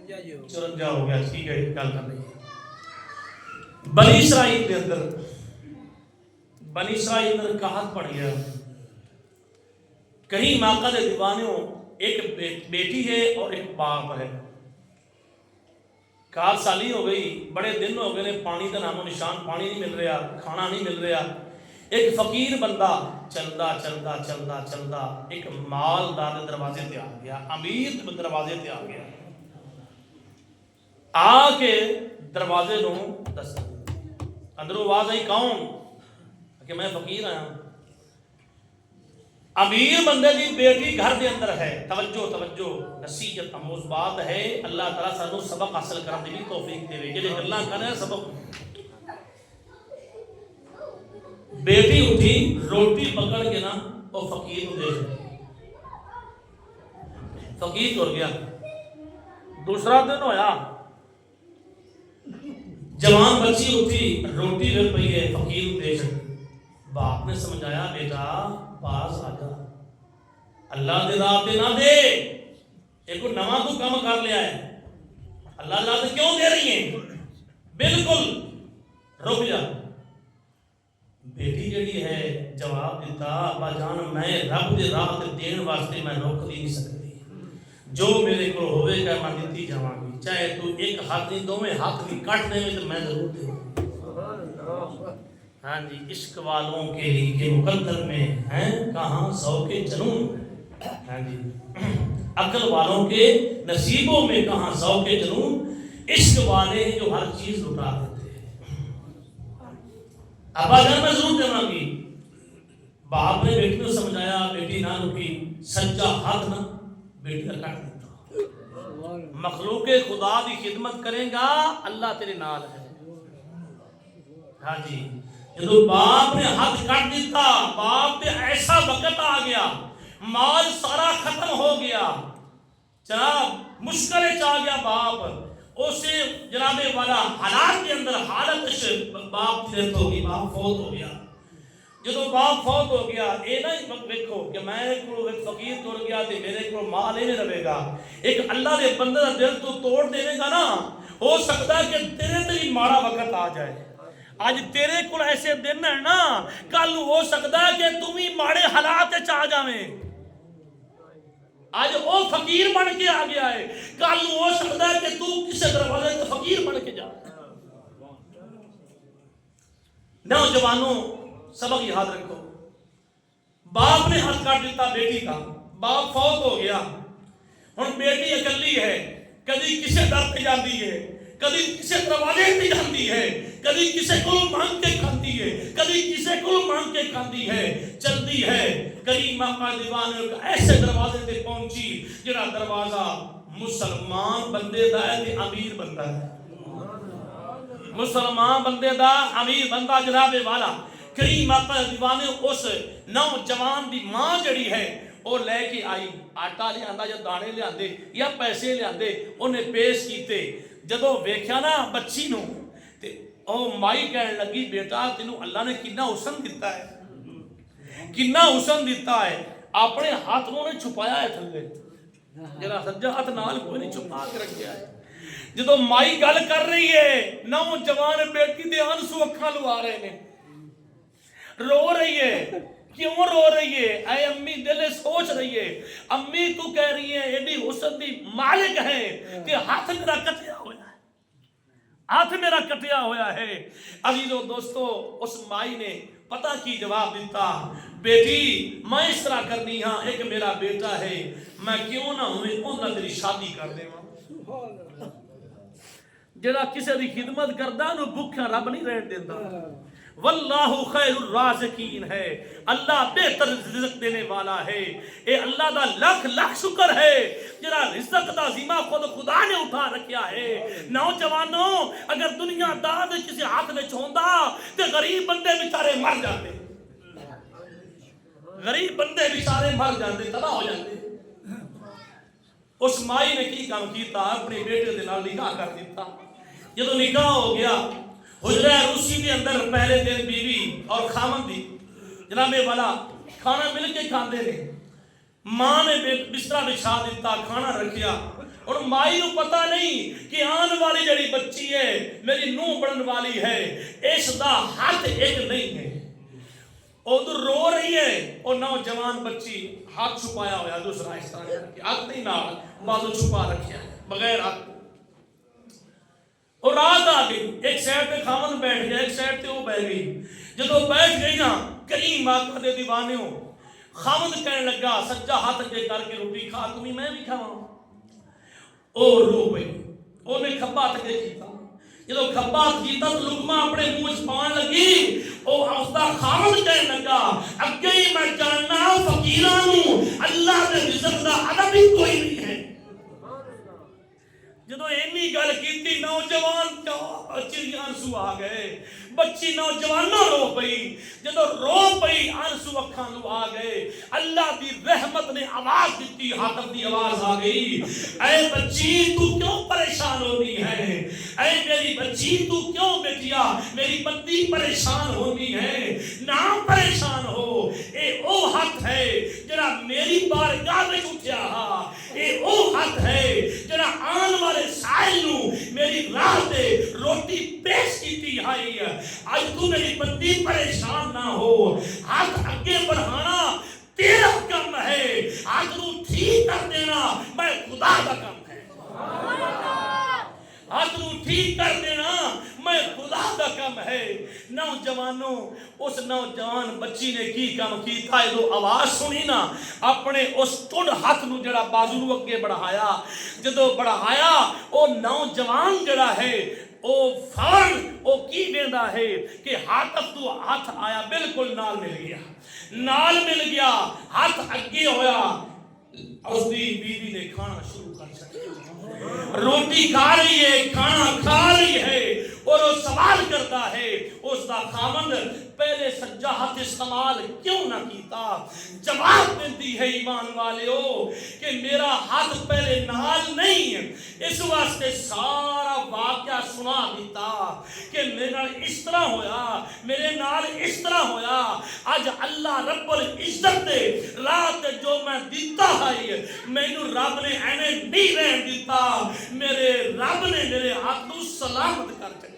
54 हो गया। ठीक है, गल कर रही बनी इसराइल के अंदर कहत पड़ गया। कहीं माका के दीवानों एक बेटी है और एक बाप है। 4 साली हो गई, बड़े दिन हो गए ने, पानी का नामो निशान, पानी नहीं मिल रहा, खाना नहीं मिल रहा। एक फकीर बंदा चलता चलता चलता चलता एक मालदार के दरवाजे ते आ गया, अमीर के दरवाजे ते आ गया। आके दरवाजे नूं दस अंदरों आवाज आई, कौन? कि मैं फकीर आया। अमीर बंदे की बेटी घर के अंदर है। तवज्जो तवज्जो, नसीहत अमोज बात है। अल्लाह ताला सानू सबक हासिल करने की तौफीक देवे। जेडे गल्लां कर रहे हैं सबक। बेटी उठी, रोटी पकड़ के ना वो फकीर को दे, फकीर तुर गया। दूसरा दिन होया, जवान बच्ची उठी, रोटी रख पई है, फकीर को दे। बाप ने समझाया, बेटा पास आ जा, अल्लाह दे राह पे ना दे, एक नवा तू काम कर लिया है, अल्लाह अल्लाह से क्यों दे रही है? बिल्कुल रुक जा। बेटी जड़ी है जवाब दिता, अब्बा जान मैं रब दे राह ते देन वास्ते मैं रोक नहीं सकती, जो मेरे को होवेगा मैं दिती जावांगी, चाहे तू एक हाथ नहीं दोवें हाथ भी काट देवे तो मैं जरूर दूंगा। हाँ जी, इश्क वालों के लिए मुकद्दर में हैं कहाँ सौ के जुनून। हाँ जी, अकल वालों के नसीबों में कहाँ सौ के जुनून। इश्क वाले जो हर चीज लुटा देते हैं। अब्बा जान मैं जरूर देवांगी। बाप ने बेटी को समझाया, बेटी ना रुकी, सच्चा हाथ ना बेटी का काट देता। मखलूके खुदा की खिदमत करेगा, अल्लाह तेरे नाल है। हाँ जी, जो बाप ने हाथ काट दिता, बाप ने ऐसा वक्त आ गया, माल सारा खत्म हो गया, जनाब मुश्किल आ गया। बाप उसे जनाबे वाला हालात के अंदर हालत बाप डेथ हो गई, बाप फौत हो गया। जो बाप फौत हो गया, ये ना देखो कि मैं फकीर तुर गया तो मेरे को माल ही नहीं रहेगा। एक अल्लाह के बंदे का दिल तू तोड़ देगा ना, हो सकता है कि तेरे ते भी माड़ा वक्त आ जाए। आज तेरे को ऐसे दिन है ना, कल हो सकता है कि तुम ही माड़े हालात आ जावे। आज वो फकीर बन के आ गया है, कल हो सकता है कि तू किसी दरवाजे से फकीर बन के जा। नौजवानों सबक याद रखो, बाप ने हाथ काट दिता बेटी का, बाप फौत हो गया। हुण बेटी अकेली है, कभी किसी दर पे जाती है, कभी किसी दरवाजे पे जाती है, कभी किसी को मांग के खाती है, कभी किसी को मांग के खाती है, चलती है। करीम आका दीवाने ऐसे दरवाजे पे पहुंची जिहड़ा दरवाजा मुसलमान बंदे दा है ते अमीर बंदा है। मुसलमान बंदे दा अमीर बंदा जनाबे वाला। करीम आका दीवाने उस नौजवान दी मां जड़ी है वो लेके आई, आटा लिया या दाने लिया या पैसे लिया, उन्हें पेश किए। जदों वेख्या ना बच्ची नूं ते ओ माई कहन लगी, बेटा तेनू अल्लाह ने कितना हुसन दिता है, कितना हुसन दिता है। अपने हाथ नूं ने छुपाया है थल्ले, जरा सज्जा हाथ नाल कोई नहीं छुपा के रखा है। जदों माई गल कर रही है, नौजवान बेटी दे आंसू अखां लुआ रहे ने, रो रही है। क्यों रो रही है? ऐ अम्मी दिल सोच रही है, अम्मी तू कह रही है एडी हुसन दी मालिक है कि हाथ मेरा कटिया होया है, हाथ मेरा कटिया होया है। अजीजों दोस्तों, उस माई ने पता की जवाब दिता, बेटी मैं इस तरह करनी हाँ, एक मेरा बेटा है, मैं क्यों ना हुए उन्हां तेरी शादी कर देवां। जेड़ा किसी दी खिदमत करदा उन्हें भुखा रब नहीं रहन देंदा। वल्लाहु खैरुर राज़िकीन है, अल्लाह बेहतर रिज़्क़ देने वाला है। ए अल्लाह दा लख लख शुक्र है जरा रिज़्क़ दा ज़िम्मा खुद खुदा ने उठा रखा है। नौजवानों, अगर दुनिया दाद किसी हाथ में होंदा ते गरीब बंदे बेचारे मर जाते, गरीब बंदे बेचारे मर जाते, तबाह हो जाते। उस माई ने की काम किया, अपने बेटे दे नाल निकाह कर दिता। जदों निकाह हो गया, हुजरा रूसी के अंदर पहले दिन बीवी और खामन दी जनाबे वाला खाना मिल के खाते ने। मां ने बिस्तरा बिछा दिता, खाना रखिया, और माई को पता नहीं कि आने वाली जड़ी बच्ची है मेरी नूह बनने वाली है, इसका हाथ एक नहीं है। उधर रो रही है और नौजवान बच्ची हाथ छुपाया हुआ दूसरा इस तरह करके, हाथ नहीं ना बाजू छुपा रखा है बगैर हाथ। और रात आ गई, एक साइड पे खामन बैठ गया, एक साइड पे वो बैठ गई। जब बैठ गई ना, करीम आका दे दीवाने हो, खामन कहने लगा सज्जा हाथ अगे करके रोटी खा, तुम्हें मैं भी खावा। और रो गई, उन्हें खब्बा हाथ अगे किया। जो खब्बा किया तो लुकमा अपने मुंह च पान लगी, और उसका खामन कहने लगा अगे ही मैं जानना फकीरां नूं अल्लाह दे रिज़्क़ दा अदब ही कोई नहीं है। जो इन्नी गल की, नौजवान चिड़िया आंसू आ गए, बच्ची नौजवानों रो पई। जो रो पई आंसू अखां नूं आ गए, अल्लाह दी रहमत ने आवाज दी, हातम दी आवाज आ गई, ऐ बच्ची तू क्यों परेशान होती है, ऐ मेरी बच्ची तू क्यों बेटिया मेरी बंदी परेशान होती है। ना परेशान हो, ए ओ हथ है जरा मेरी बारगाह विच उठिया, ए ओ हथ है जरा आने वाले साहिल नूं मेरी राह ते रोटी पेश कीती है। आज तू मेरी बंदी परेशान ना हो, हाथ अगे बढ़ाना तेरा काम है, हाथ नूं ठीक कर देना मैं खुदा का काम है। हाथ नूं ठीक कर देना मैं खुदा का काम है। नौजवानों, उस नौजवान बच्ची ने की काम किया, जो आवाज सुनी ना, अपने उस टुड हाथ नूं जड़ा बाजू नूं अगे बढ़ाया। जदों बढ़ाया वो नौजवान जड़ा है ओ फौरन ओ की देंदा है कि हाथ तू हाथ आया बिल्कुल नाल मिल गया, नाल मिल गया, हाथ अगे होया। उसकी बीवी ने खाना शुरू कर दिया, रोटी खा रही है, खाना खा रही है, और वो सवाल करता है उसका खामंद पहले सज्जा हाथ इस्तेमाल क्यों ना कीता। जवाब देती है ईमान वाले कि मेरा हाथ पहले नाल नहीं, इस वास्ते सारा वाकया सुना दिता कि मेरे नाल इस तरह होया, मेरे नाल इस तरह होया। आज अल्लाह रब्बुल इज्जत दे रात जो मैं दिता है, मैनू रब ने ऐने नहीं रहन दिता, मेरे रब ने मेरे हाथ को सलामत कर दिया।